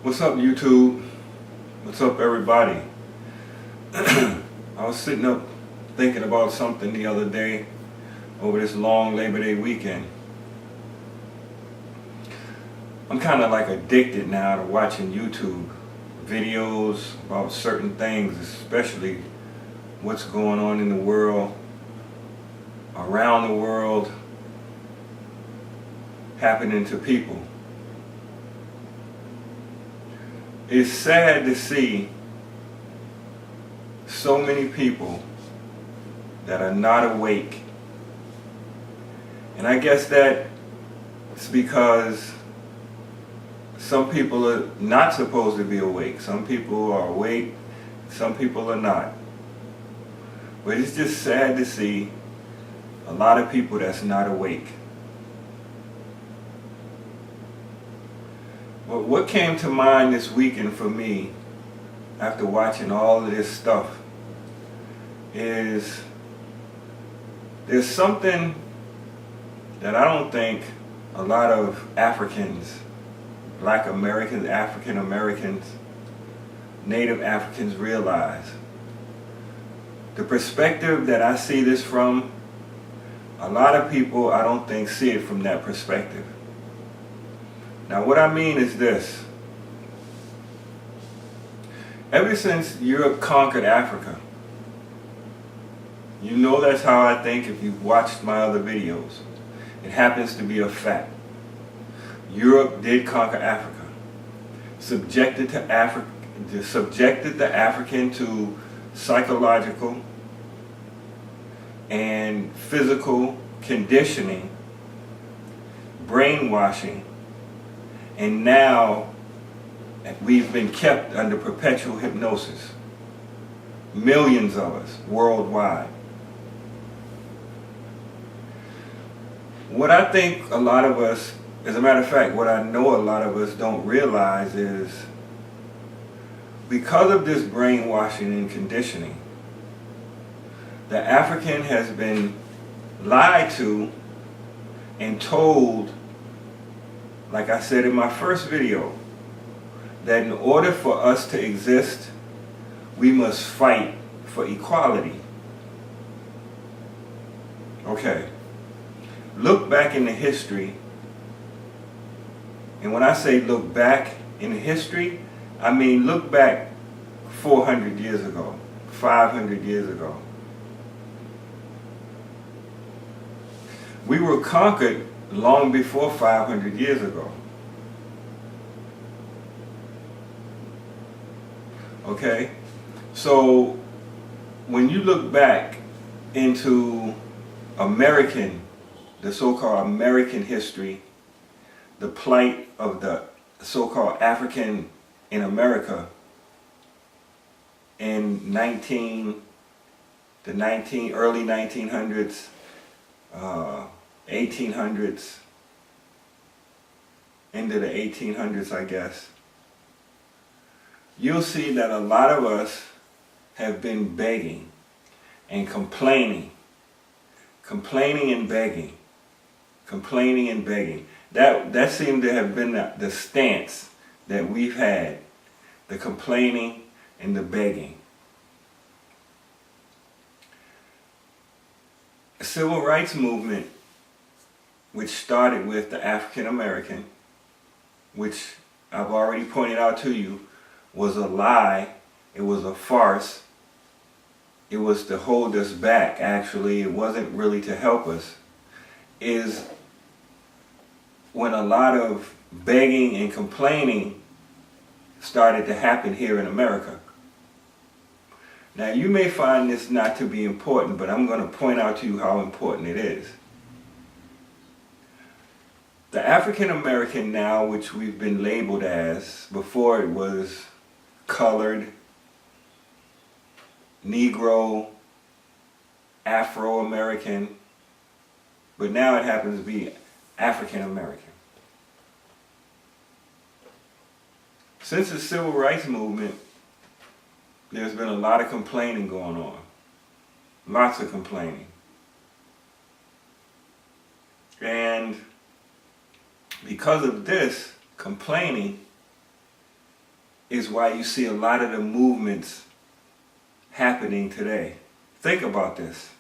What's up, YouTube? What's up, everybody? I was sitting up thinking about something the other day over this long Labor Day weekend. I'm kind of like addicted now to watching YouTube videos about certain things, especially what's going on in the world, around the world, happening to people. It's sad to see so many people that are not awake. And I guess that it's because some people are not supposed to be awake. Some people are awake, some people are not. But it's just sad to see a lot of people that's not awake. But what came to mind this weekend for me, after watching all of this stuff, is there's something that I don't think a lot of Africans, Black Americans, African Americans, Native Africans realize. The perspective that I see this from, a lot of people I don't think see it from that perspective. Now what I mean is this. Ever since Europe conquered Africa, you know that's how I think if you've watched my other videos. It happens to be a fact. Europe did conquer Africa. Subjected the African to psychological and physical conditioning, brainwashing, and now we've been kept under perpetual hypnosis. Millions of us worldwide. What I think a lot of us, as a matter of fact, what I know a lot of us don't realize is because of this brainwashing and conditioning, the African has been lied to and told, like I said in my first video, that in order for us to exist, we must fight for equality. Okay. Look back in the history, and when I say look back in the history, I mean look back 400 years ago, 500 years ago. We were conquered long before 500 years ago. Okay? So when you look back into the so-called American history, the plight of the so-called African in America in early 1900s, 1800s, into the 1800s, I guess, you'll see that a lot of us have been begging and complaining and begging. Complaining and begging. That seemed to have been the stance that we've had. The complaining and the begging. The civil rights movement, which started with the African American, which I've already pointed out to you, was a lie. It was a farce. It was to hold us back, actually. It wasn't really to help us. Is when a lot of begging and complaining started to happen here in America. Now you may find this not to be important, but I'm going to point out to you how important it is. The African American now, which we've been labeled as, before it was colored, Negro, Afro-American, but now it happens to be African American. Since the civil rights movement, there's been a lot of complaining going on. Lots of complaining. And because of this complaining, is why you see a lot of the movements happening today. Think about this.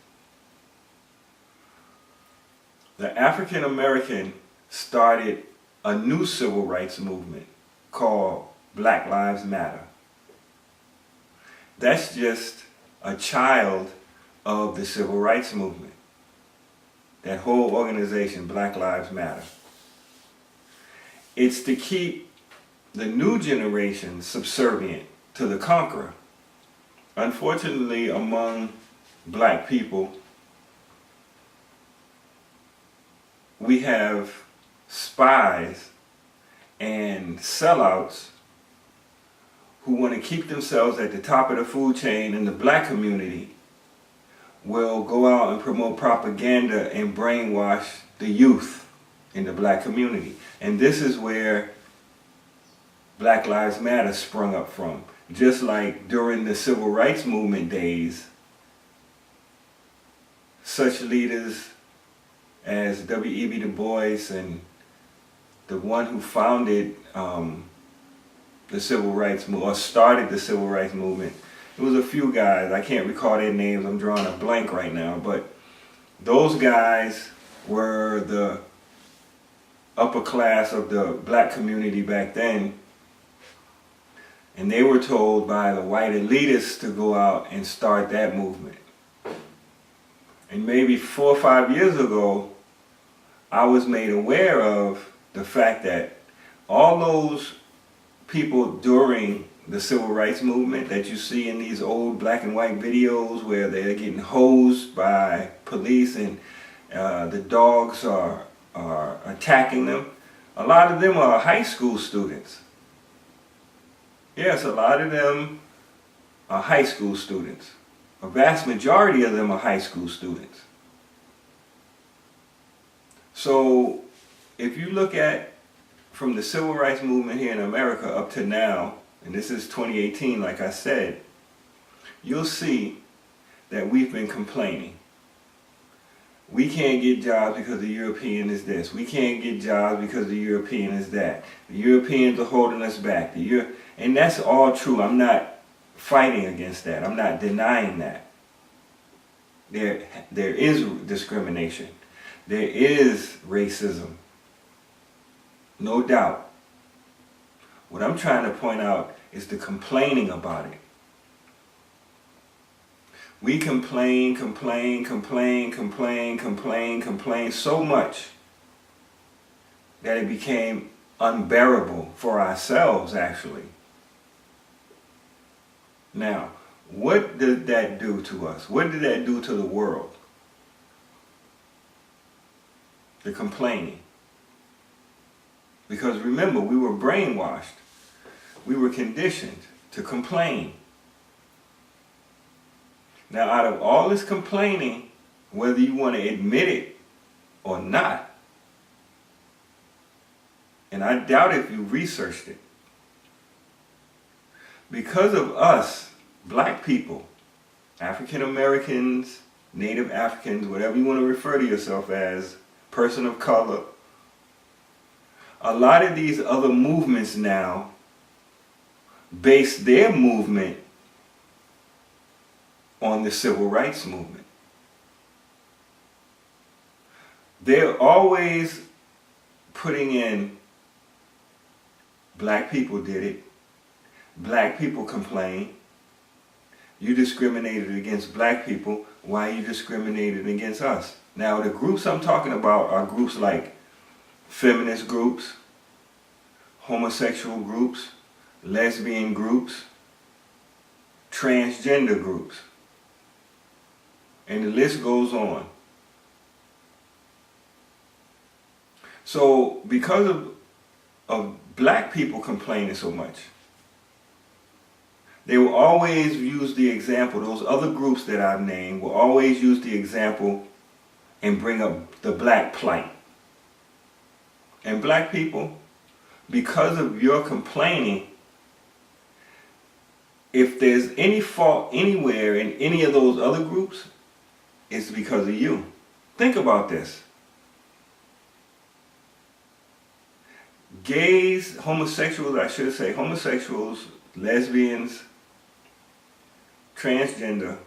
The African American started a new civil rights movement called Black Lives Matter. That's just a child of the civil rights movement. That whole organization, Black Lives Matter. It's to keep the new generation subservient to the conqueror. Unfortunately, among black people, we have spies and sellouts who want to keep themselves at the top of the food chain in the black community will go out and promote propaganda and brainwash the youth in the black community. And this is where Black Lives Matter sprung up from. Just like during the civil rights movement days, such leaders as W.E.B. Du Bois and the one who founded the civil rights movement, or started the civil rights movement. It was a few guys, I can't recall their names, I'm drawing a blank right now, but those guys were the upper class of the black community back then, and they were told by the white elitists to go out and start that movement. And maybe 4 or 5 years ago, I was made aware of the fact that all those people during the civil rights movement that you see in these old black and white videos where they're getting hosed by police and the dogs are attacking them, a lot of them are high school students. Yes, a lot of them are high school students. A vast majority of them are high school students. So if you look at from the civil rights movement here in America up to now, and this is 2018 like I said, you'll see that we've been complaining. We can't get jobs because the European is this. We can't get jobs because the European is that. The Europeans are holding us back. And that's all true. I'm not fighting against that. I'm not denying that. There is discrimination. There is racism. No doubt. What I'm trying to point out is the complaining about it. We complain so much that it became unbearable for ourselves, actually. Now, what did that do to us? What did that do to the world? The complaining. Because remember, we were brainwashed. We were conditioned to complain. Now, out of all this complaining, whether you want to admit it or not, and I doubt if you researched it, because of us, black people, African Americans, Native Africans, whatever you want to refer to yourself as, person of color, a lot of these other movements now base their movement on the civil rights movement. They're always putting in, black people did it, black people complain, you discriminated against black people, why you discriminated against us? Now the groups I'm talking about are groups like feminist groups, homosexual groups, lesbian groups, transgender groups. And the list goes on. So because of black people complaining so much, they will always use the example, those other groups that I've named will always use the example and bring up the black plight. And black people, because of your complaining, if there's any fault anywhere in any of those other groups, it's because of you. Think about this. Gays, homosexuals, I should say, homosexuals, lesbians, transgender,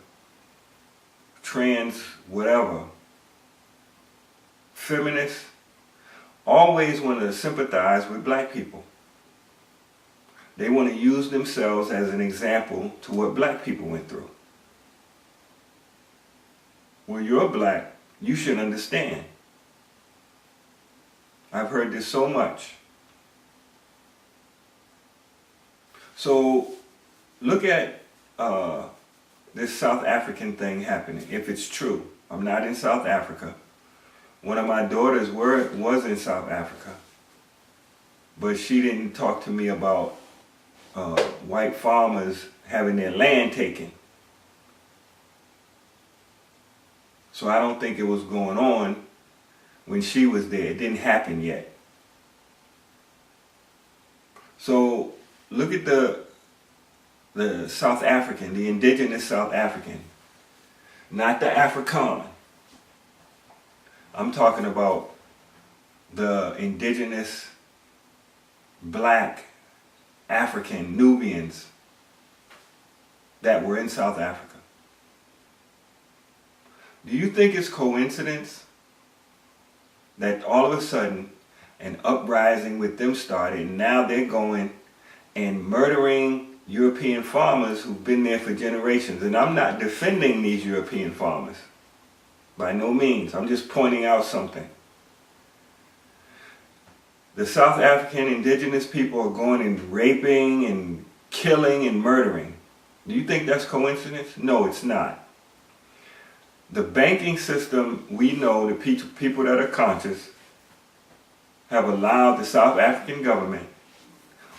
trans whatever, feminists, always want to sympathize with black people. They want to use themselves as an example to what black people went through. When you're black, you should understand. I've heard this so much. So look at this South African thing happening, if it's true. I'm not in South Africa. One of my daughters was in South Africa, but she didn't talk to me about white farmers having their land taken. So I don't think it was going on when she was there. It didn't happen yet. So look at the South African, the indigenous South African, not the Afrikaan. I'm talking about the indigenous black African Nubians that were in South Africa. Do you think it's coincidence that all of a sudden an uprising with them started and now they're going and murdering European farmers who've been there for generations? And I'm not defending these European farmers. By no means. I'm just pointing out something. The South African indigenous people are going and raping and killing and murdering. Do you think that's coincidence? No, it's not. The banking system, we know, the people that are conscious, have allowed the South African government,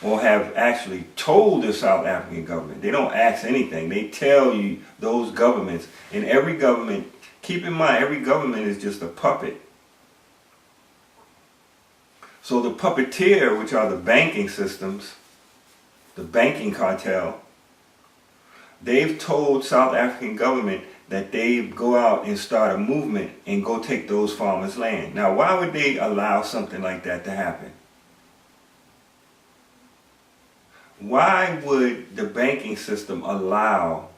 or have actually told the South African government. They don't ask anything. They tell you, those governments. And every government, keep in mind, every government is just a puppet. So the puppeteer, which are the banking systems, the banking cartel, they've told South African government that they go out and start a movement and go take those farmers' land. Now, why would they allow something like that to happen? Why would the banking system allow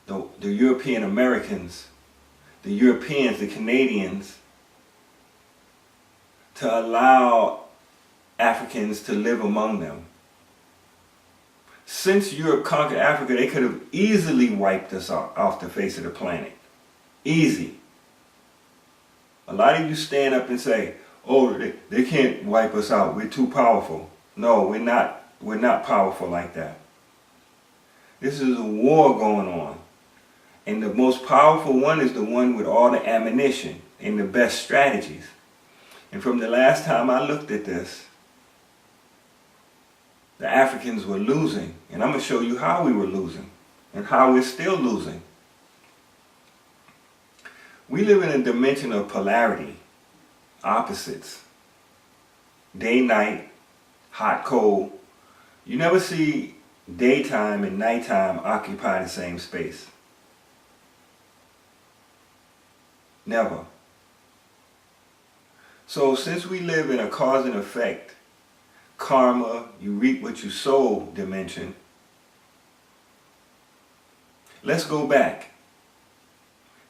the European Americans, the Europeans, the Canadians, to allow Africans to live among them? Since Europe conquered Africa, they could have easily wiped us off the face of the planet. Easy. A lot of you stand up and say, oh, they can't wipe us out. We're too powerful. No, we're not. We're not powerful like that. This is a war going on. And the most powerful one is the one with all the ammunition and the best strategies. And from the last time I looked at this, the Africans were losing. And I'm going to show you how we were losing and how we're still losing. We live in a dimension of polarity, opposites. Day, night, hot, cold. You never see daytime and nighttime occupy the same space. Never. So since we live in a cause and effect, karma, you reap what you sow dimension, let's go back.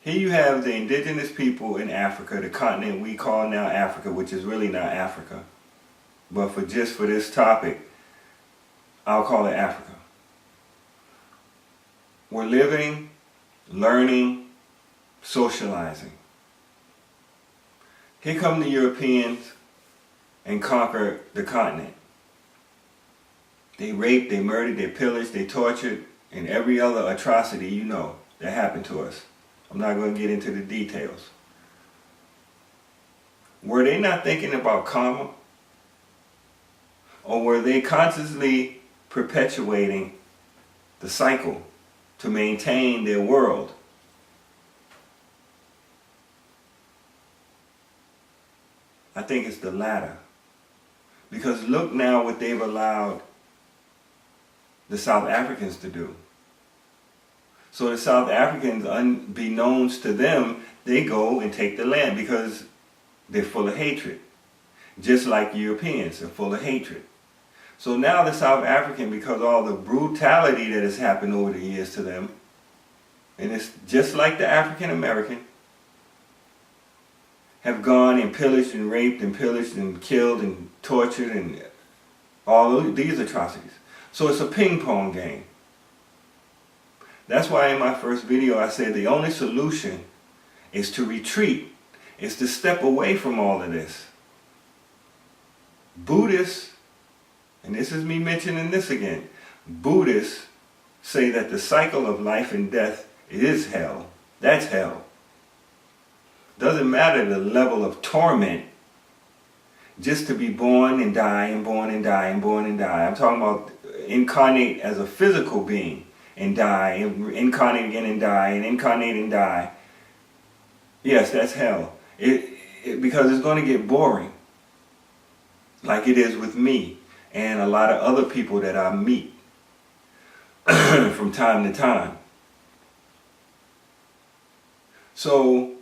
Here you have the indigenous people in Africa, the continent we call now Africa, which is really not Africa. But for this topic, I'll call it Africa. We're living, learning, socializing. Here come the Europeans and conquer the continent. They raped, they murdered, they pillaged, they tortured, and every other atrocity you know that happened to us. I'm not going to get into the details. Were they not thinking about karma? Or were they consciously perpetuating the cycle to maintain their world? I think it's the latter. Because look now what they've allowed the South Africans to do. So the South Africans, unbeknownst to them, they go and take the land because they're full of hatred. Just like Europeans are full of hatred. So now the South African, because all the brutality that has happened over the years to them, and it's just like the African American, have gone and pillaged and raped and pillaged and killed and tortured and all of these atrocities. So it's a ping pong game. That's why in my first video I said the only solution is to retreat, is to step away from all of this. Buddhists, and this is me mentioning this again, Buddhists say that the cycle of life and death is hell. That's hell. Doesn't matter the level of torment just to be born and die and born and die and born and die. I'm talking about incarnate as a physical being and die, and incarnate again and die, and incarnate and die. Yes, that's hell. Because it's going to get boring, like it is with me and a lot of other people that I meet from time to time. So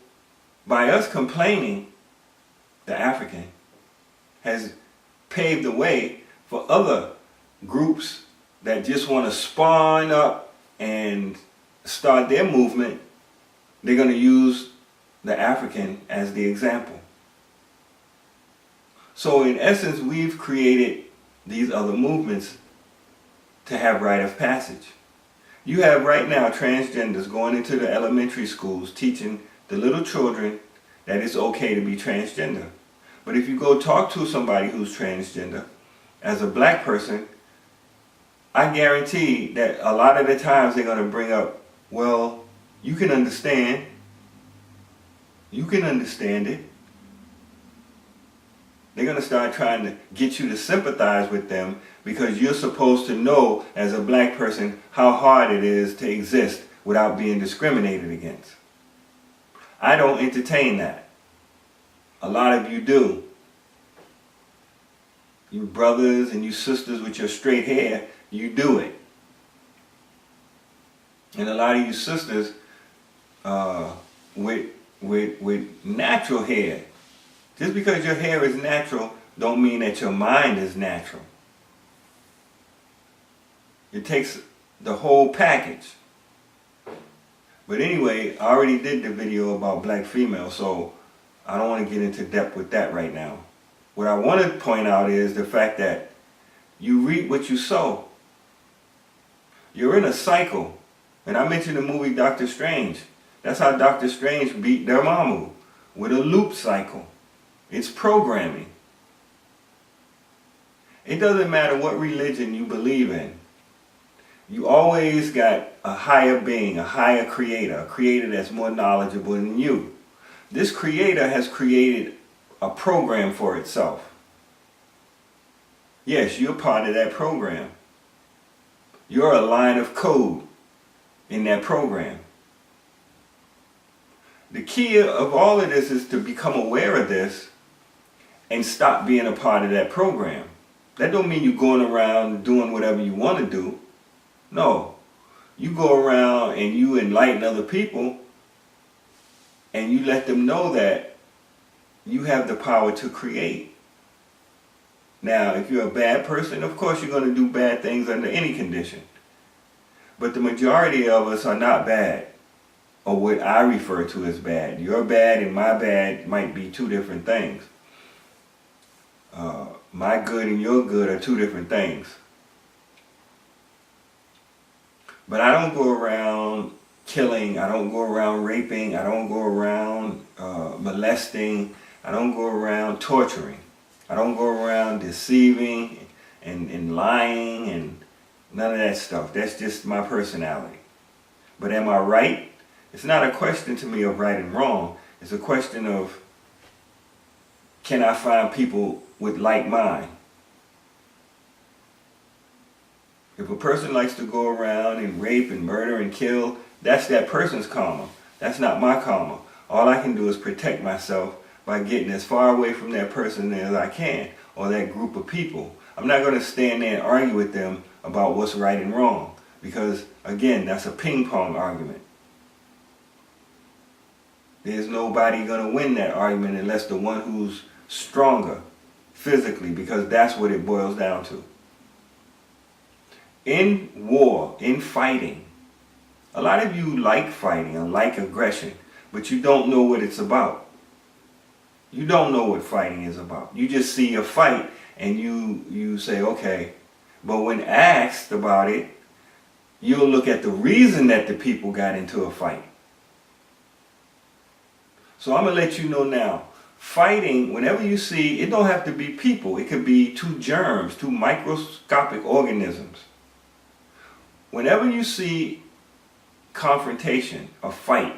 by us complaining, the African has paved the way for other groups that just want to spawn up and start their movement. They're going to use the African as the example. So in essence, we've created these other movements to have rite of passage. You have right now transgenders going into the elementary schools teaching the little children that it's okay to be transgender. But if you go talk to somebody who's transgender, as a black person, I guarantee that a lot of the times they're going to bring up, well, you can understand. You can understand it. They're going to start trying to get you to sympathize with them because you're supposed to know as a black person how hard it is to exist without being discriminated against. I don't entertain that. A lot of you do. You brothers and you sisters with your straight hair, you do it. And a lot of you sisters with natural hair. Just because your hair is natural don't mean that your mind is natural. It takes the whole package. But anyway, I already did the video about black females, so I don't want to get into depth with that right now. What I want to point out is the fact that you reap what you sow. You're in a cycle. And I mentioned the movie Doctor Strange. That's how Doctor Strange beat Dormammu, with a loop cycle. It's programming. It doesn't matter what religion you believe in. You always got a higher being, a higher creator, a creator that's more knowledgeable than you. This creator has created a program for itself. Yes, you're part of that program. You're a line of code in that program. The key of all of this is to become aware of this and stop being a part of that program. That don't mean you're going around doing whatever you want to do. No. You go around and you enlighten other people and you let them know that you have the power to create. Now, if you're a bad person, of course you're going to do bad things under any condition. But the majority of us are not bad, or what I refer to as bad. Your bad and my bad might be two different things. My good and your good are two different things. But I don't go around killing, I don't go around raping, I don't go around molesting, I don't go around torturing. I don't go around deceiving and lying and none of that stuff. That's just my personality. But am I right? It's not a question to me of right and wrong. It's a question of, can I find people with like mind? If a person likes to go around and rape and murder and kill, that's that person's karma. That's not my karma. All I can do is protect myself by getting as far away from that person as I can, or that group of people. I'm not going to stand there and argue with them about what's right and wrong, because again, that's a ping pong argument. There's nobody going to win that argument unless the one who's stronger physically, because that's what it boils down to. In war, in fighting, a lot of you like fighting and like aggression, but you don't know what it's about. You don't know what fighting is about. You just see a fight and you say, okay. But when asked about it, you'll look at the reason that the people got into a fight. So I'm going to let you know now, fighting, whenever you see, it don't have to be people. It could be two germs, two microscopic organisms. Whenever you see confrontation, a fight,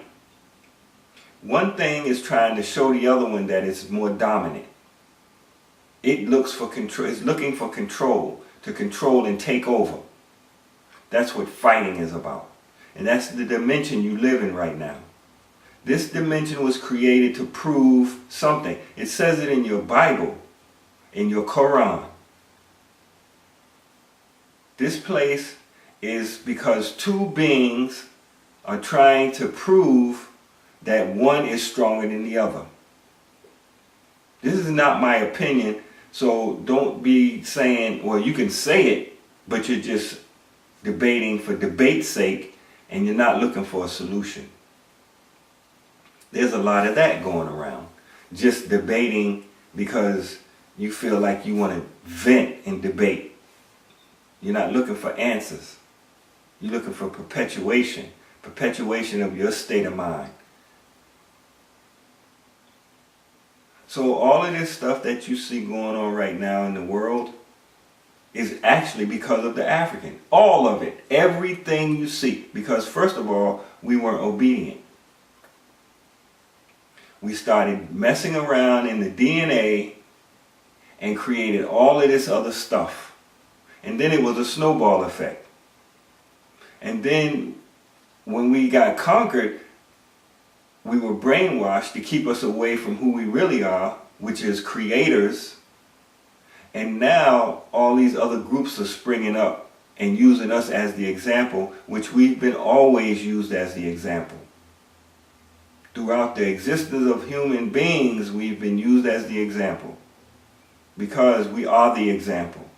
one thing is trying to show the other one that it's more dominant. It looks for control. It's looking for control, to control and take over. That's what fighting is about. And that's the dimension you live in right now. This dimension was created to prove something. It says it in your Bible, in your Quran. This place is because two beings are trying to prove that one is stronger than the other. This is not my opinion, so don't be saying, well, you can say it, but you're just debating for debate's sake and you're not looking for a solution. There's a lot of that going around. Just debating because you feel like you want to vent and debate. You're not looking for answers. You're looking for perpetuation of your state of mind. So all of this stuff that you see going on right now in the world is actually because of the African. All of it. Everything you see. Because first of all, we weren't obedient. We started messing around in the DNA and created all of this other stuff. And then it was a snowball effect. And then when we got conquered, we were brainwashed to keep us away from who we really are, which is creators. And now all these other groups are springing up and using us as the example, which we've been always used as the example. Throughout the existence of human beings, we've been used as the example because we are the example.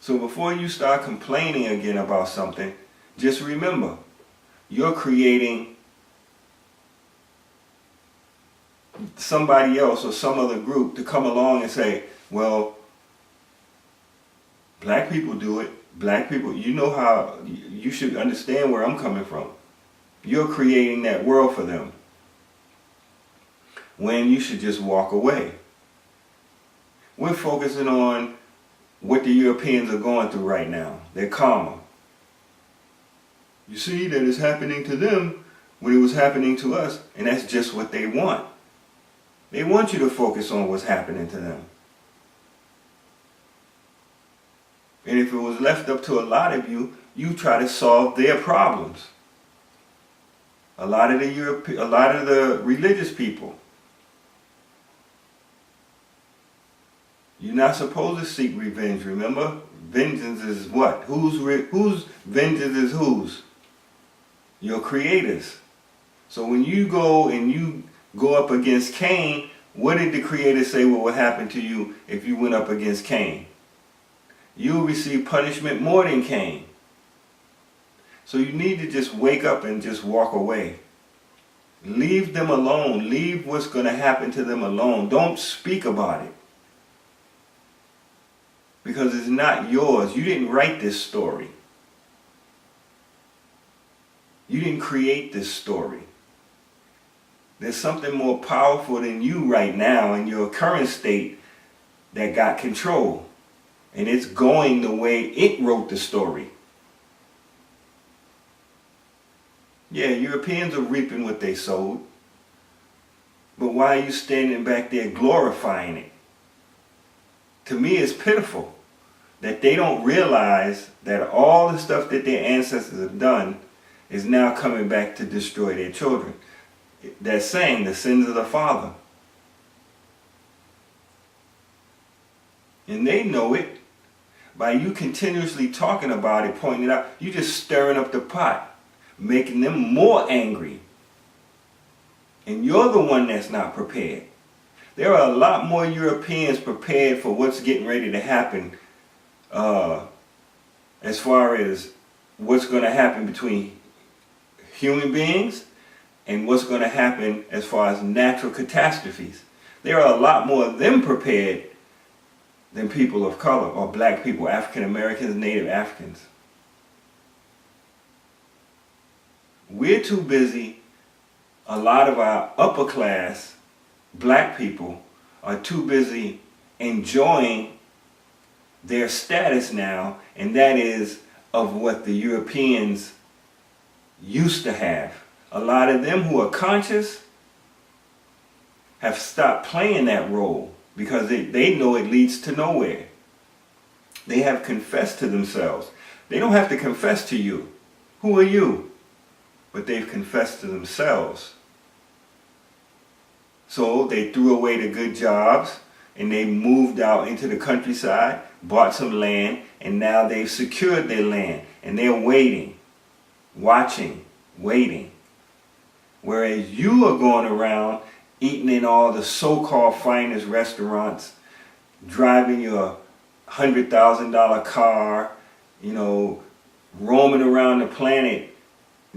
So before you start complaining again about something, just remember, you're creating somebody else or some other group to come along and say, well, black people do it. Black people, you know how, you should understand where I'm coming from. You're creating that world for them. When you should just walk away. We're focusing on what the Europeans are going through right now. Their karma. You see that it's happening to them when it was happening to us, and that's just what they want. They want you to focus on what's happening to them. And if it was left up to a lot of you, you try to solve their problems. A lot of the religious people. You're not supposed to seek revenge, remember? Vengeance is what? Whose vengeance is whose? Your creators. So when you go up against Cain, what did the creator say what would happen to you if you went up against Cain? You will receive punishment more than Cain. So you need to just wake up and just walk away. Leave them alone. Leave what's going to happen to them alone. Don't speak about it. Because it's not yours. You didn't write this story. You didn't create this story. There's something more powerful than you right now in your current state that got control. And it's going the way it wrote the story. Yeah, Europeans are reaping what they sowed. But why are you standing back there glorifying it? To me, it's pitiful that they don't realize that all the stuff that their ancestors have done is now coming back to destroy their children. They're saying the sins of the father. And they know it. By you continuously talking about it, pointing it out, you're just stirring up the pot, making them more angry. And you're the one that's not prepared. There are a lot more Europeans prepared for what's getting ready to happen as far as what's going to happen between human beings and what's going to happen as far as natural catastrophes. There are a lot more of them prepared than people of color or black people, African Americans, Native Africans. We're too busy, a lot of our upper class black people are too busy enjoying their status now, and that is of what the Europeans used to have. A lot of them who are conscious have stopped playing that role because they know it leads to nowhere. They have confessed to themselves. They don't have to confess to you. Who are you? But they've confessed to themselves. So they threw away the good jobs and they moved out into the countryside, bought some land, and now they've secured their land and they're waiting, watching, waiting. Whereas you are going around eating in all the so-called finest restaurants, driving your $100,000 car, roaming around the planet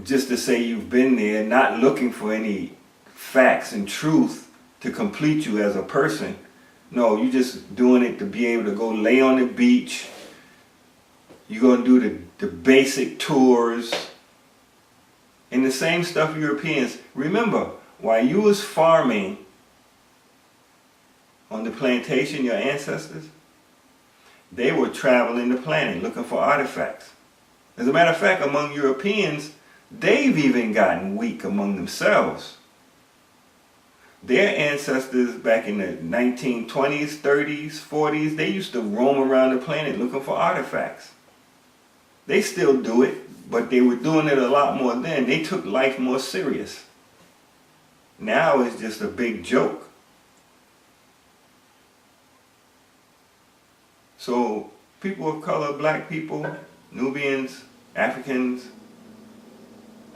just to say you've been there, not looking for any facts and truth to complete you as a person. No, you're just doing it to be able to go lay on the beach. You're going to do the basic tours and the same stuff Europeans. Remember, while you was farming on the plantation, your ancestors, they were traveling the planet looking for artifacts. As a matter of fact, among Europeans, they've even gotten weak among themselves. Their ancestors back in the 1920s, 30s, 40s, they used to roam around the planet looking for artifacts. They still do it, but they were doing it a lot more then. They took life more serious. Now it's just a big joke. So people of color, black people, Nubians, Africans,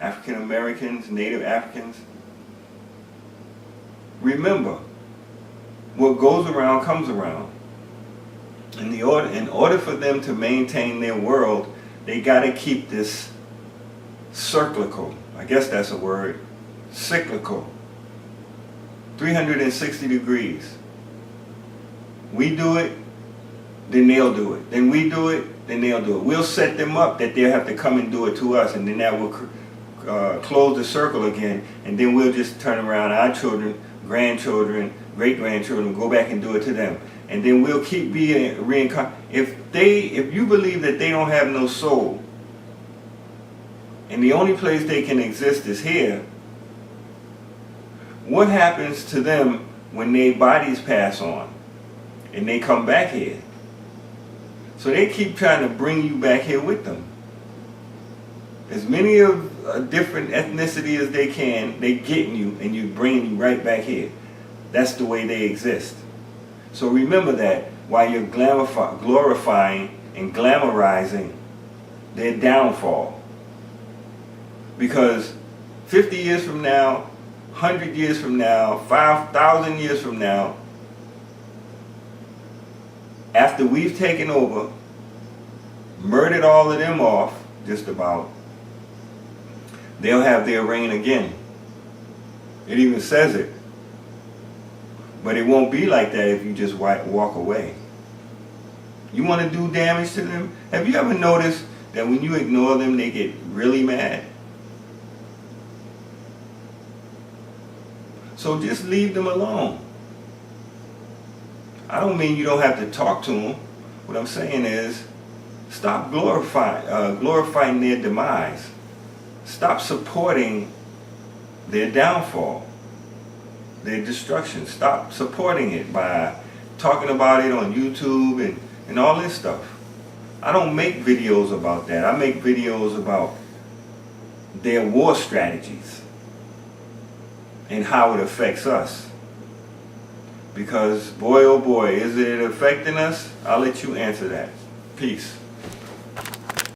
African Americans, Native Africans, remember, what goes around comes around. In order for them to maintain their world, they got to keep this cyclical. I guess that's a word. Cyclical. 360 degrees. We do it, then they'll do it. Then we do it, then they'll do it. We'll set them up that they'll have to come and do it to us, and then that will close the circle again, and then we'll just turn around our children, grandchildren, great-grandchildren, go back and do it to them. And then we'll keep being reincarnated. If you believe that they don't have no soul, and the only place they can exist is here, what happens to them when their bodies pass on and they come back here? So they keep trying to bring you back here with them. As many of a different ethnicity as they can, they getting you and you bringing you right back here. That's the way they exist. So remember that while you're glorifying and glamorizing their downfall. Because 50 years from now, 100 years from now, 5,000 years from now, after we've taken over, murdered all of them off, just about, they'll have their reign again. It even says it. But it won't be like that if you just walk away. You want to do damage to them? Have you ever noticed that when you ignore them, they get really mad? So just leave them alone. I don't mean you don't have to talk to them. What I'm saying is, stop glorifying their demise. Stop supporting their downfall, their destruction. Stop supporting it by talking about it on YouTube and all this stuff. I don't make videos about that. I make videos about their war strategies and how it affects us. Because boy, oh boy, is it affecting us? I'll let you answer that. Peace.